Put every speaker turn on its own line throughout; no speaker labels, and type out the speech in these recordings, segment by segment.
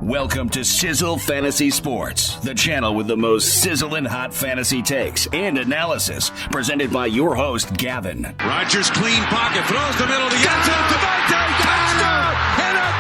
Welcome to Sizzle Fantasy Sports, the channel with the most sizzling hot fantasy takes and analysis, presented by your host, Gavin.
Rodgers clean pocket, throws the middle to Etienne, touchdown, and a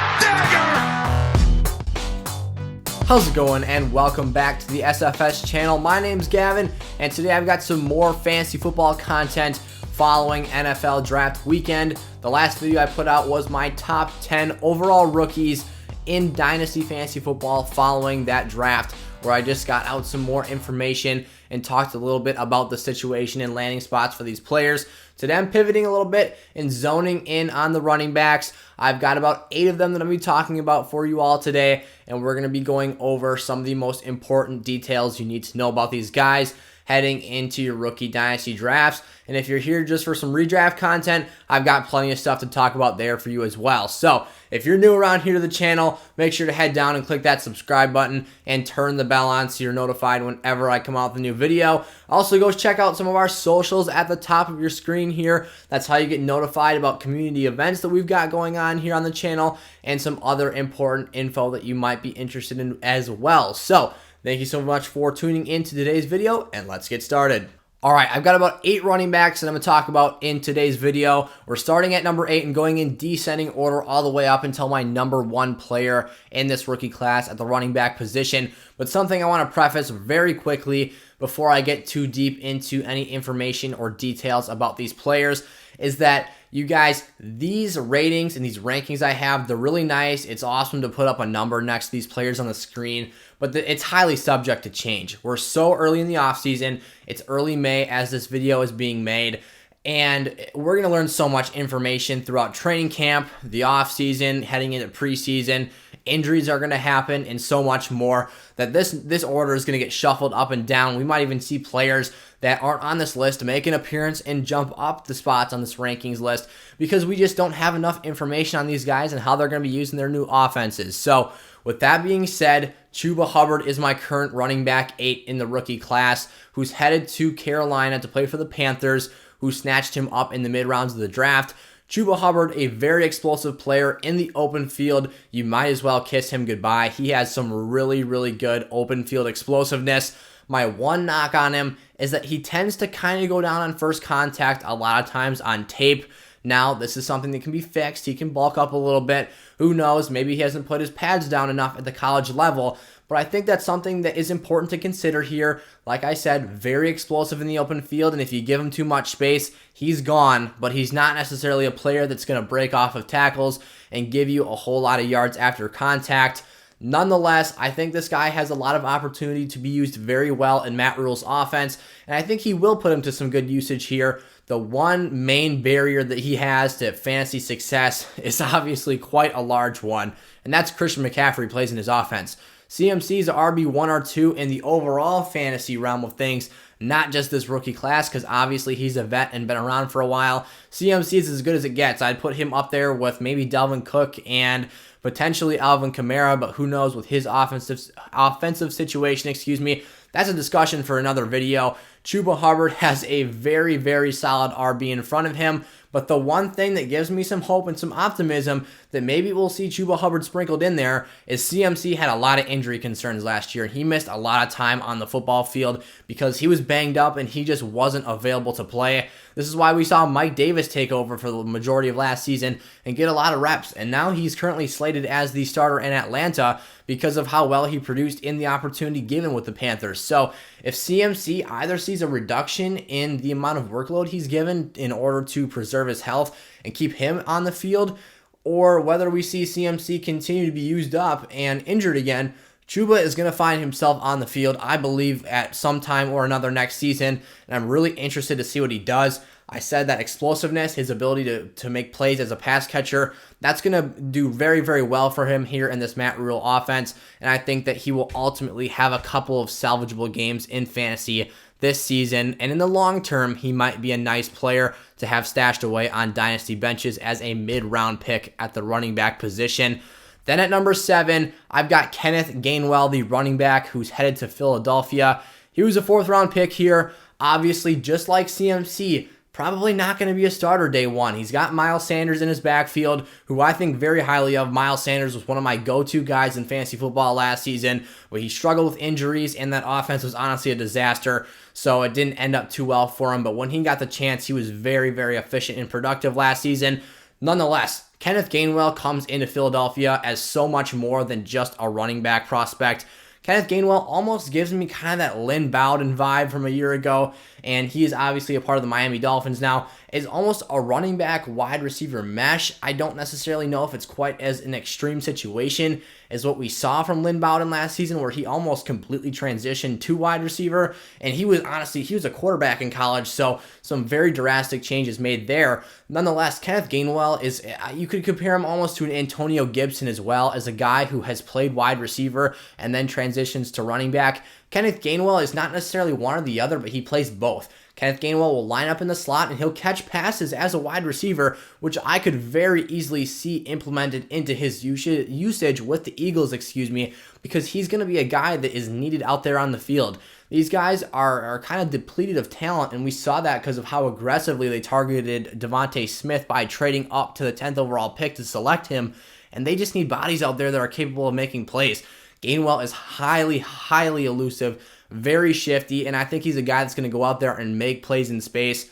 dagger!
How's it going, and welcome back to the SFS channel. My name's Gavin, and today I've got some more fantasy football content following NFL draft weekend. The last video I put out was my top 10 overall rookies in Dynasty fantasy football following that draft, where I just got out some more information and talked a little bit about the situation and landing spots for these players. Today I'm pivoting a little bit and zoning in on the running backs. I've got about 8 of them that I'm going to be talking about for you all today, and we're going to be going over some of the most important details you need to know about these guys heading into your rookie dynasty drafts. And if you're here just for some redraft content, I've got plenty of stuff to talk about there for you as well. So if you're new around here to the channel, make sure to head down and click that subscribe button and turn the bell on so you're notified whenever I come out with a new video. Also, go check out some of our socials at the top of your screen here. That's how you get notified about community events that we've got going on here on the channel and some other important info that you might be interested in as well. So thank you so much for tuning in to today's video, and let's get started. All right, I've got about 8 running backs that I'm going to talk about in today's video. We're starting at number 8 and going in descending order all the way up until my number 1 player in this rookie class at the running back position. But something I want to preface very quickly before I get too deep into any information or details about these players is that you guys, these ratings and these rankings I have, they're really nice. It's awesome to put up a number next to these players on the screen, but it's highly subject to change. We're so early in the offseason. It's early May as this video is being made, and we're going to learn so much information throughout training camp, the offseason, heading into preseason. Injuries are going to happen and so much more that this order is going to get shuffled up and down. We might even see players that aren't on this list make an appearance and jump up the spots on this rankings list because we just don't have enough information on these guys and how they're going to be using their new offenses. So with that being said, Tuba Hubbard is my current running back 8 in the rookie class, who's headed to Carolina to play for the Panthers, who snatched him up in the mid-rounds of the draft. Tuba Hubbard, a very explosive player in the open field. You might as well kiss him goodbye. He has some really, really good open field explosiveness. My one knock on him is that he tends to kind of go down on first contact a lot of times on tape. Now, this is something that can be fixed. He can bulk up a little bit. Who knows? Maybe he hasn't put his pads down enough at the college level. But I think that's something that is important to consider here. Like I said, very explosive in the open field, and if you give him too much space, he's gone. But he's not necessarily a player that's going to break off of tackles and give you a whole lot of yards after contact. Nonetheless, I think this guy has a lot of opportunity to be used very well in Matt Rule's offense, and I think he will put him to some good usage here. The one main barrier that he has to fantasy success is obviously quite a large one, and that's Christian McCaffrey plays in his offense. CMC is a RB1 or 2 in the overall fantasy realm of things, not just this rookie class, because obviously he's a vet and been around for a while. CMC is as good as it gets. I'd put him up there with maybe Dalvin Cook and potentially Alvin Kamara, but who knows with his offensive situation, That's a discussion for another video. Tuba Hubbard has a very, very solid RB in front of him, but the one thing that gives me some hope and some optimism that maybe we'll see Tuba Hubbard sprinkled in there is CMC had a lot of injury concerns last year. He missed a lot of time on the football field because he was banged up and he just wasn't available to play. This is why we saw Mike Davis take over for the majority of last season and get a lot of reps, and now he's currently slated as the starter in Atlanta because of how well he produced in the opportunity given with the Panthers. So if CMC either sees a reduction in the amount of workload he's given in order to preserve his health and keep him on the field, or whether we see CMC continue to be used up and injured again, Tuba is going to find himself on the field, I believe, at some time or another next season, and I'm really interested to see what he does. I said that explosiveness, his ability to make plays as a pass catcher, that's going to do very, very well for him here in this Matt Rule offense, and I think that he will ultimately have a couple of salvageable games in fantasy this season, and in the long term, he might be a nice player to have stashed away on dynasty benches as a mid-round pick at the running back position. Then at number 7, I've got Kenneth Gainwell, the running back who's headed to Philadelphia. He was a 4th round pick here. Obviously, just like CMC, probably not going to be a starter day one. He's got Miles Sanders in his backfield, who I think very highly of. Miles Sanders was one of my go-to guys in fantasy football last season, but he struggled with injuries, and that offense was honestly a disaster, so it didn't end up too well for him. But when he got the chance, he was very, very efficient and productive last season. Nonetheless, Kenneth Gainwell comes into Philadelphia as so much more than just a running back prospect. Kenneth Gainwell almost gives me kind of that Lynn Bowden vibe from a year ago, and he is obviously a part of the Miami Dolphins now. Is almost a running back wide receiver mesh. I don't necessarily know if it's quite as an extreme situation as what we saw from Lynn Bowden last season, where he almost completely transitioned to wide receiver, and he was a quarterback in college, so some very drastic changes made there. Nonetheless, Kenneth Gainwell is, you could compare him almost to an Antonio Gibson as well, as a guy who has played wide receiver and then transitions to running back. Kenneth Gainwell is not necessarily one or the other, but he plays both. Kenneth Gainwell will line up in the slot and he'll catch passes as a wide receiver, which I could very easily see implemented into his usage with the Eagles, because he's going to be a guy that is needed out there on the field. These guys are kind of depleted of talent, and we saw that because of how aggressively they targeted Devontae Smith by trading up to the 10th overall pick to select him, and they just need bodies out there that are capable of making plays. Gainwell is highly, highly elusive, very shifty, and I think he's a guy that's going to go out there and make plays in space.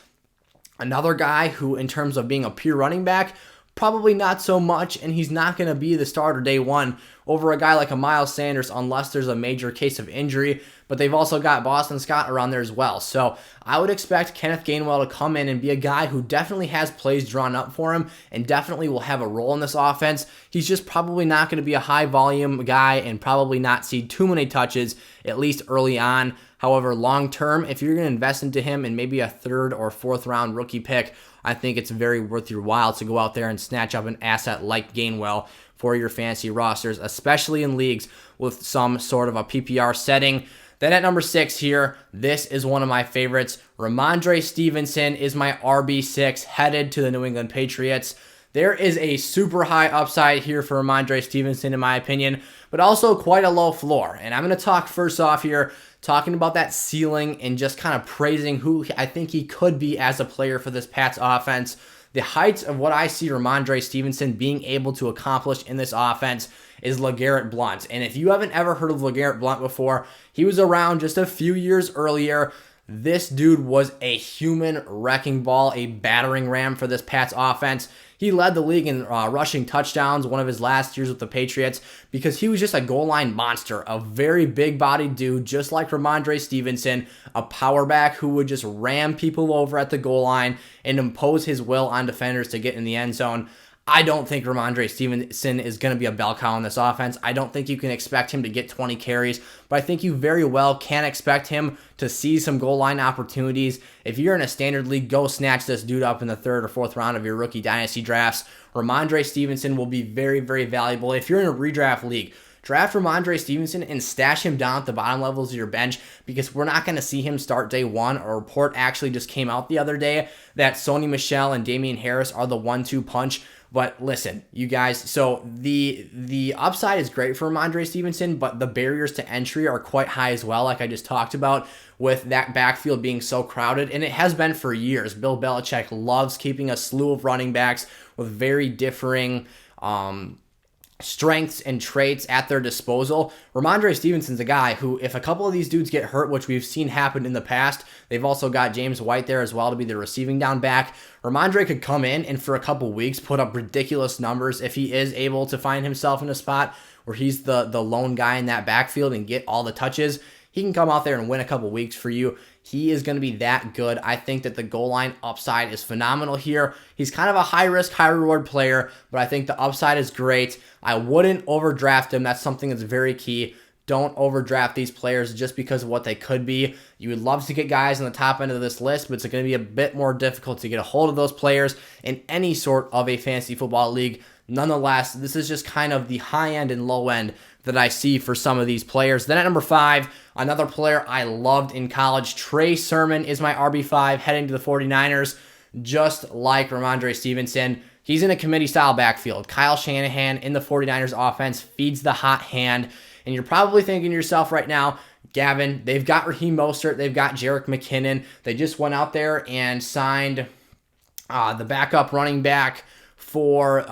Another guy who, in terms of being a pure running back, probably not so much, and he's not going to be the starter day one over a guy like a Miles Sanders unless there's a major case of injury, but they've also got Boston Scott around there as well. So I would expect Kenneth Gainwell to come in and be a guy who definitely has plays drawn up for him and definitely will have a role in this offense. He's just probably not going to be a high volume guy and probably not see too many touches, at least early on. However, long term, if you're going to invest into him in maybe a third or fourth round rookie pick, I think it's very worth your while to go out there and snatch up an asset like Gainwell for your fantasy rosters, especially in leagues with some sort of a PPR setting. Then at number 6 here, this is one of my favorites. Ramondre Stevenson is my RB6 headed to the New England Patriots. There is a super high upside here for Ramondre Stevenson, in my opinion, but also quite a low floor. And I'm going to talk first off here, talking about that ceiling and just kind of praising who I think he could be as a player for this Pats offense. The height of what I see Ramondre Stevenson being able to accomplish in this offense is LeGarrette Blount. And if you haven't ever heard of LeGarrette Blount before, he was around just a few years earlier. This dude was a human wrecking ball, a battering ram for this Pats offense. He led the league in rushing touchdowns one of his last years with the Patriots because he was just a goal line monster, a very big-bodied dude, just like Ramondre Stevenson, a power back who would just ram people over at the goal line and impose his will on defenders to get in the end zone. I don't think Ramondre Stevenson is going to be a bell cow in this offense. I don't think you can expect him to get 20 carries, but I think you very well can expect him to see some goal line opportunities. If you're in a standard league, go snatch this dude up in the 3rd or 4th round of your rookie dynasty drafts. Ramondre Stevenson will be very, very valuable. If you're in a redraft league, draft Ramondre Stevenson and stash him down at the bottom levels of your bench because we're not going to see him start day one. A report actually just came out the other day that Sony Michel and Damian Harris are the 1-2 punch. But listen, you guys, so the upside is great for Ramondre Stevenson, but the barriers to entry are quite high as well, like I just talked about, with that backfield being so crowded, and it has been for years. Bill Belichick loves keeping a slew of running backs with very differing strengths and traits at their disposal. Ramondre Stevenson's a guy who, if a couple of these dudes get hurt, which we've seen happen in the past, they've also got James White there as well to be the receiving down back. Ramondre could come in and for a couple weeks put up ridiculous numbers if he is able to find himself in a spot where he's the lone guy in that backfield and get all the touches. He can come out there and win a couple weeks for you. He is going to be that good. I think that the goal line upside is phenomenal here. He's kind of a high-risk, high-reward player, but I think the upside is great. I wouldn't overdraft him. That's something that's very key. Don't overdraft these players just because of what they could be. You would love to get guys on the top end of this list, but it's going to be a bit more difficult to get a hold of those players in any sort of a fantasy football league. Nonetheless, this is just kind of the high end and low end that I see for some of these players. Then at number 5, another player I loved in college, Trey Sermon is my RB5 heading to the 49ers. Just like Ramondre Stevenson, he's in a committee-style backfield. Kyle Shanahan in the 49ers offense feeds the hot hand, and you're probably thinking to yourself right now, Gavin, they've got Raheem Mostert, they've got Jerick McKinnon. They just went out there and signed the backup running back for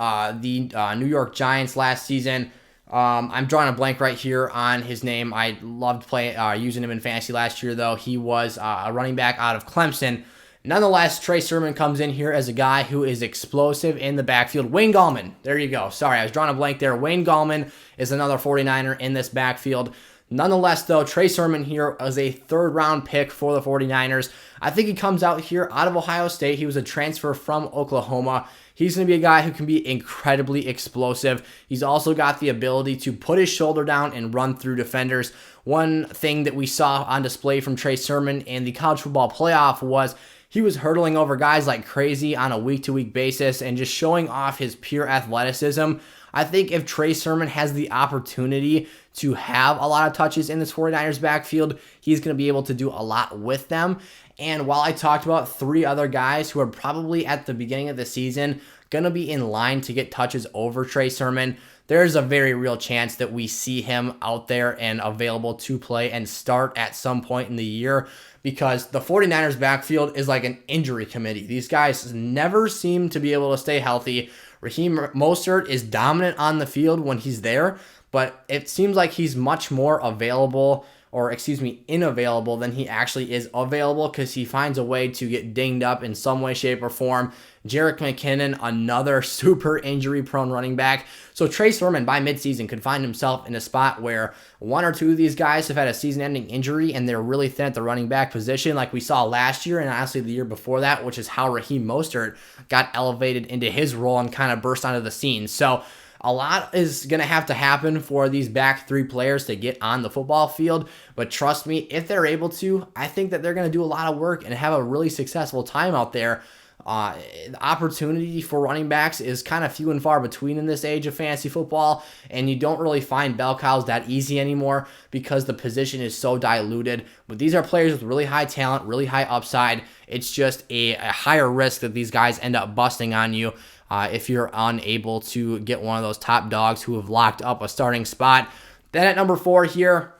the New York Giants last season. I'm drawing a blank right here on his name. I loved using him in fantasy last year, though. He was a running back out of Clemson. Nonetheless, Trey Sermon comes in here as a guy who is explosive in the backfield. Wayne Gallman, there you go. Sorry, I was drawing a blank there. Wayne Gallman is another 49er in this backfield. Nonetheless, though, Trey Sermon here is a third-round pick for the 49ers. I think he comes out here out of Ohio State. He was a transfer from Oklahoma. He's going to be a guy who can be incredibly explosive. He's also got the ability to put his shoulder down and run through defenders. One thing that we saw on display from Trey Sermon in the college football playoff was he was hurdling over guys like crazy on a week-to-week basis and just showing off his pure athleticism. I think if Trey Sermon has the opportunity to have a lot of touches in this 49ers backfield, he's going to be able to do a lot with them. And while I talked about three other guys who are probably at the beginning of the season going to be in line to get touches over Trey Sermon, there's a very real chance that we see him out there and available to play and start at some point in the year, because the 49ers backfield is like an injury committee. These guys never seem to be able to stay healthy. Raheem Mostert is dominant on the field when he's there, but it seems like he's much more unavailable than he actually is available, because he finds a way to get dinged up in some way, shape, or form. Jerick McKinnon, another super injury-prone running back. So Trey Sermon, by midseason, could find himself in a spot where one or two of these guys have had a season-ending injury and they're really thin at the running back position, like we saw last year and honestly the year before that, which is how Raheem Mostert got elevated into his role and kind of burst onto the scene. So a lot is going to have to happen for these back three players to get on the football field, but trust me, if they're able to, I think that they're going to do a lot of work and have a really successful time out there. The opportunity for running backs is kind of few and far between in this age of fantasy football, and you don't really find bell cows that easy anymore because the position is so diluted. But these are players with really high talent, really high upside. It's just a higher risk that these guys end up busting on you if you're unable to get one of those top dogs who have locked up a starting spot. Then at number 4 here,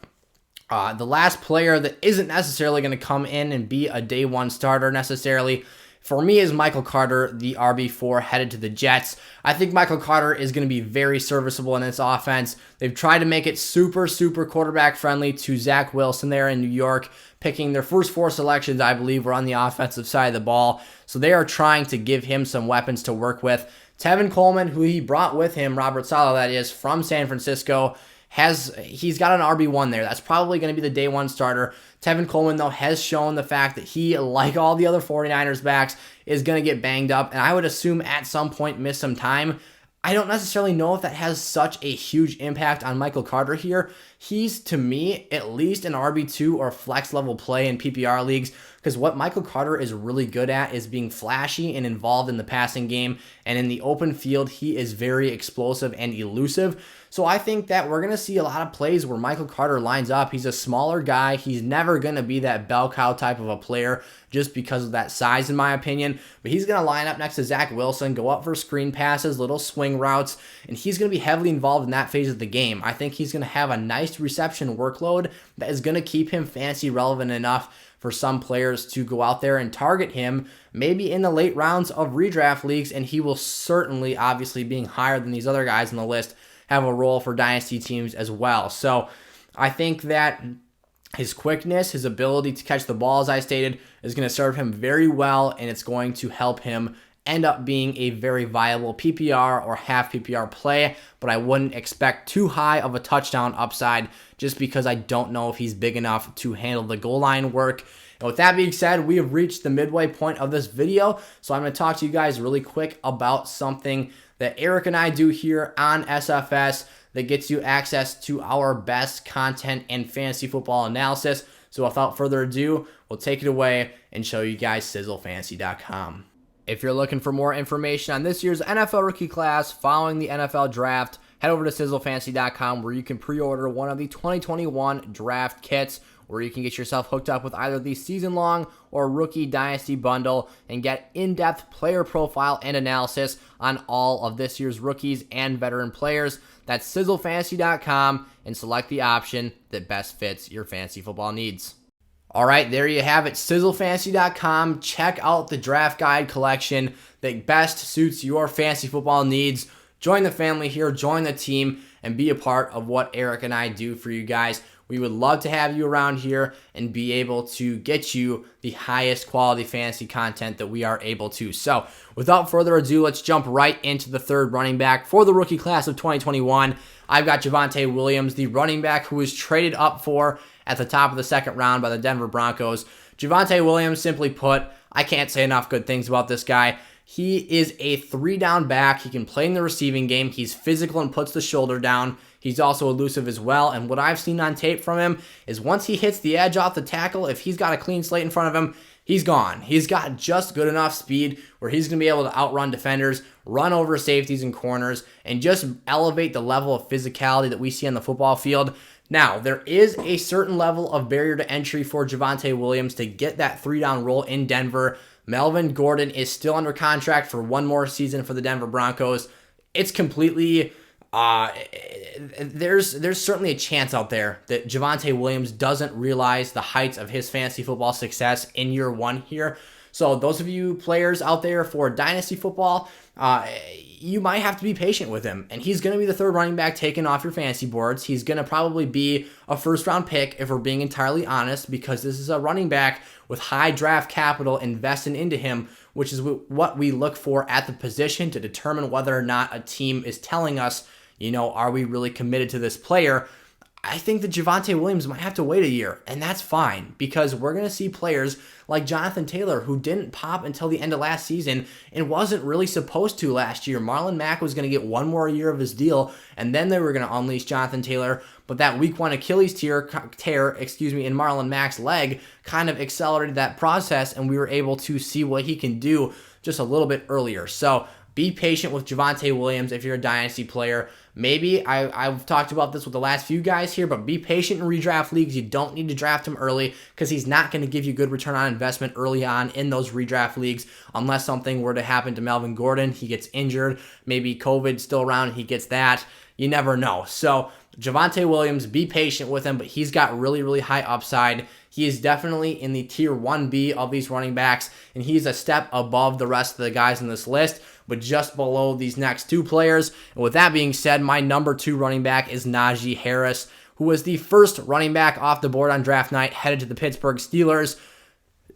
the last player that isn't necessarily going to come in and be a day one starter necessarily, for me, is Michael Carter, the RB4 headed to the Jets. I think Michael Carter is going to be very serviceable in this offense. They've tried to make it super quarterback friendly to Zach Wilson there in New York, picking their first 4 selections, I believe, were on the offensive side of the ball. So they are trying to give him some weapons to work with. Tevin Coleman, who he brought with him, Robert Saleh that is, from San Francisco, he's got an RB1 there. That's probably going to be the day one starter. Tevin Coleman, though, has shown the fact that he, like all the other 49ers backs, is going to get banged up, and I would assume at some point miss some time. I don't necessarily know if that has such a huge impact on Michael Carter here. He's, to me, at least an RB2 or flex level play in PPR leagues, because what Michael Carter is really good at is being flashy and involved in the passing game, and in the open field, he is very explosive and elusive. So I think that we're going to see a lot of plays where Michael Carter lines up. He's a smaller guy. He's never going to be that bell cow type of a player just because of that size, in my opinion. But he's going to line up next to Zach Wilson, go up for screen passes, little swing routes, and he's going to be heavily involved in that phase of the game. I think he's going to have a nice reception workload that is going to keep him fantasy relevant enough for some players to go out there and target him, maybe in the late rounds of redraft leagues, and he will certainly, obviously being higher than these other guys on the list, have a role for dynasty teams as well. So I think that his quickness, his ability to catch the ball, as I stated, is going to serve him very well, and it's going to help him end up being a very viable PPR or half PPR play, but I wouldn't expect too high of a touchdown upside just because I don't know if he's big enough to handle the goal line work. And with that being said, we have reached the midway point of this video, so I'm going to talk to you guys really quick about something that Eric and I do here on SFS that gets you access to our best content and fantasy football analysis. So without further ado, we'll take it away and show you guys sizzlefantasy.com. If you're looking for more information on this year's NFL rookie class following the NFL draft, head over to sizzlefantasy.com where you can pre-order one of the 2021 draft kits, where you can get yourself hooked up with either the season-long or rookie dynasty bundle and get in-depth player profile and analysis on all of this year's rookies and veteran players. That's sizzlefantasy.com, and select the option that best fits your fantasy football needs. All right, there you have it, sizzlefantasy.com. Check out the draft guide collection that best suits your fantasy football needs. Join the family here, join the team, and be a part of what Eric and I do for you guys. We would love to have you around here and be able to get you the highest quality fantasy content that we are able to. So without further ado, let's jump right into the third running back for the rookie class of 2021. I've got Javonte Williams, the running back who was traded up for at the top of the second round by the Denver Broncos. Javonte Williams, simply put, I can't say enough good things about this guy. He is a 3-down back. He can play in the receiving game. He's physical and puts the shoulder down. He's also elusive as well, and what I've seen on tape from him is once he hits the edge off the tackle, if he's got a clean slate in front of him, he's gone. He's got just good enough speed where he's going to be able to outrun defenders, run over safeties and corners, and just elevate the level of physicality that we see on the football field. Now, there is a certain level of barrier to entry for Javonte Williams to get that 3-down role in Denver. Melvin Gordon is still under contract for one more season for the Denver Broncos. It's completely... there's certainly a chance out there that Javonte Williams doesn't realize the heights of his fantasy football success in year one here. So those of you players out there for dynasty football, you might have to be patient with him. And he's going to be the third running back taken off your fantasy boards. He's going to probably be a first-round pick if we're being entirely honest, because this is a running back with high draft capital invested into him, which is what we look for at the position to determine whether or not a team is telling us, are we really committed to this player? I think that Javonte Williams might have to wait a year, and that's fine, because we're going to see players like Jonathan Taylor, who didn't pop until the end of last season and wasn't really supposed to last year. Marlon Mack was going to get one more year of his deal, and then they were going to unleash Jonathan Taylor, but that week 1 Achilles tear in Marlon Mack's leg kind of accelerated that process, and we were able to see what he can do just a little bit earlier. So be patient with Javonte Williams if you're a dynasty player. Maybe I've talked about this with the last few guys here, but be patient in redraft leagues. You don't need to draft him early because he's not going to give you good return on investment early on in those redraft leagues unless something were to happen to Melvin Gordon. He gets injured. Maybe COVID's still around and he gets that. You never know. So Javonte Williams, be patient with him, but he's got really, really high upside. He is definitely in the tier 1B of these running backs, and he's a step above the rest of the guys in this list, but just below these next two players. And with that being said, my number 2 running back is Najee Harris, who was the first running back off the board on draft night, headed to the Pittsburgh Steelers.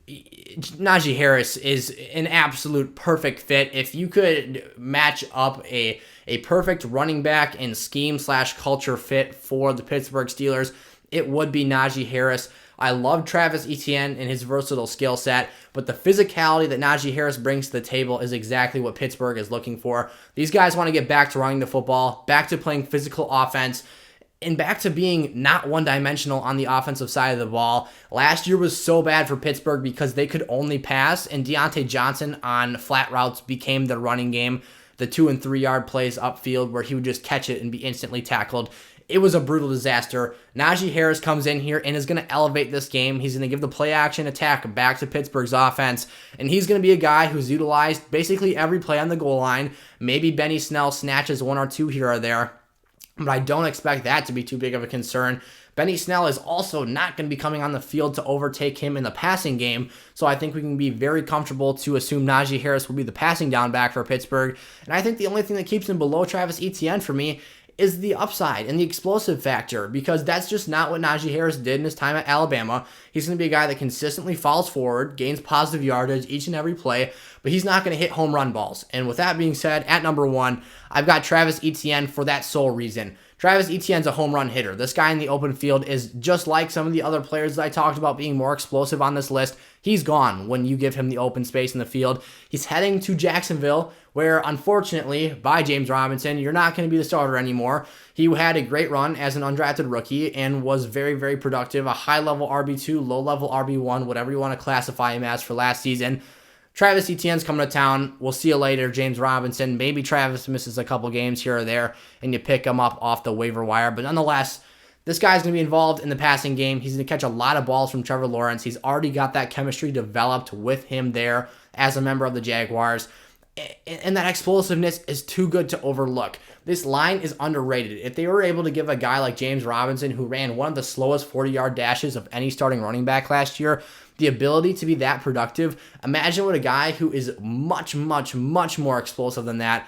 Najee Harris is an absolute perfect fit. If you could match up a perfect running back and scheme/culture fit for the Pittsburgh Steelers, it would be Najee Harris. I love Travis Etienne and his versatile skill set, but the physicality that Najee Harris brings to the table is exactly what Pittsburgh is looking for. These guys want to get back to running the football, back to playing physical offense, and back to being not one-dimensional on the offensive side of the ball. Last year was so bad for Pittsburgh because they could only pass, and Deontay Johnson on flat routes became the running game, the 2 and 3 yard plays upfield where he would just catch it and be instantly tackled. It was a brutal disaster. Najee Harris comes in here and is going to elevate this game. He's going to give the play-action attack back to Pittsburgh's offense, and he's going to be a guy who's utilized basically every play on the goal line. Maybe Benny Snell snatches 1 or 2 here or there, but I don't expect that to be too big of a concern. Benny Snell is also not going to be coming on the field to overtake him in the passing game, so I think we can be very comfortable to assume Najee Harris will be the passing down back for Pittsburgh. And I think the only thing that keeps him below Travis Etienne for me is the upside and the explosive factor, because that's just not what Najee Harris did in his time at Alabama. He's going to be a guy that consistently falls forward, gains positive yardage each and every play, but he's not going to hit home run balls. And with that being said, at number 1, I've got Travis Etienne for that sole reason. Travis Etienne's a home run hitter. This guy in the open field is just like some of the other players that I talked about being more explosive on this list. He's gone when you give him the open space in the field. He's heading to Jacksonville, where unfortunately, by James Robinson, you're not going to be the starter anymore. He had a great run as an undrafted rookie and was very, very productive. A high-level RB2, low-level RB1, whatever you want to classify him as for last season. Travis Etienne's coming to town. We'll see you later, James Robinson. Maybe Travis misses a couple games here or there, and you pick him up off the waiver wire. But nonetheless, this guy's going to be involved in the passing game. He's going to catch a lot of balls from Trevor Lawrence. He's already got that chemistry developed with him there as a member of the Jaguars. And that explosiveness is too good to overlook. This line is underrated. If they were able to give a guy like James Robinson, who ran one of the slowest 40-yard dashes of any starting running back last year, the ability to be that productive, imagine what a guy who is much, much, much more explosive than that,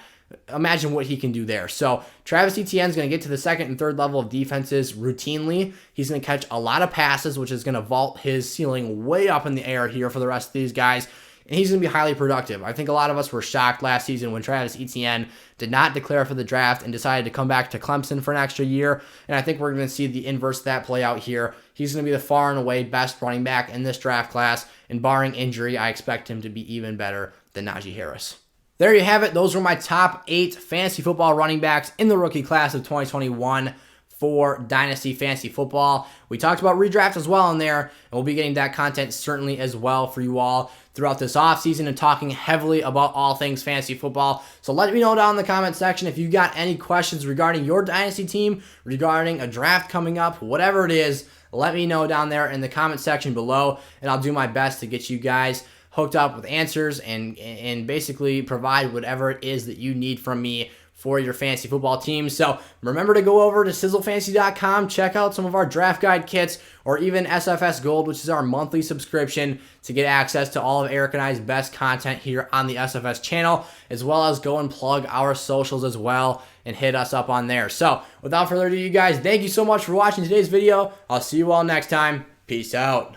imagine what he can do there. So Travis Etienne is going to get to the second and third level of defenses routinely. He's going to catch a lot of passes, which is going to vault his ceiling way up in the air here for the rest of these guys. And he's going to be highly productive. I think a lot of us were shocked last season when Travis Etienne did not declare for the draft and decided to come back to Clemson for an extra year. And I think we're going to see the inverse of that play out here. He's going to be the far and away best running back in this draft class. And barring injury, I expect him to be even better than Najee Harris. There you have it. Those were my top 8 fantasy football running backs in the rookie class of 2021 for Dynasty Fantasy Football. We talked about redraft as well in there, and we'll be getting that content certainly as well for you all throughout this offseason and talking heavily about all things fantasy football. So let me know down in the comment section if you got any questions regarding your Dynasty team, regarding a draft coming up, whatever it is. Let me know down there in the comment section below, and I'll do my best to get you guys hooked up with answers and basically provide whatever it is that you need from me for your fantasy football team. So remember to go over to sizzlefantasy.com, check out some of our draft guide kits, or even SFS Gold, which is our monthly subscription to get access to all of Eric and I's best content here on the SFS channel, as well as go and plug our socials as well and hit us up on there. So without further ado, you guys, thank you so much for watching today's video. I'll see you all next time. Peace out.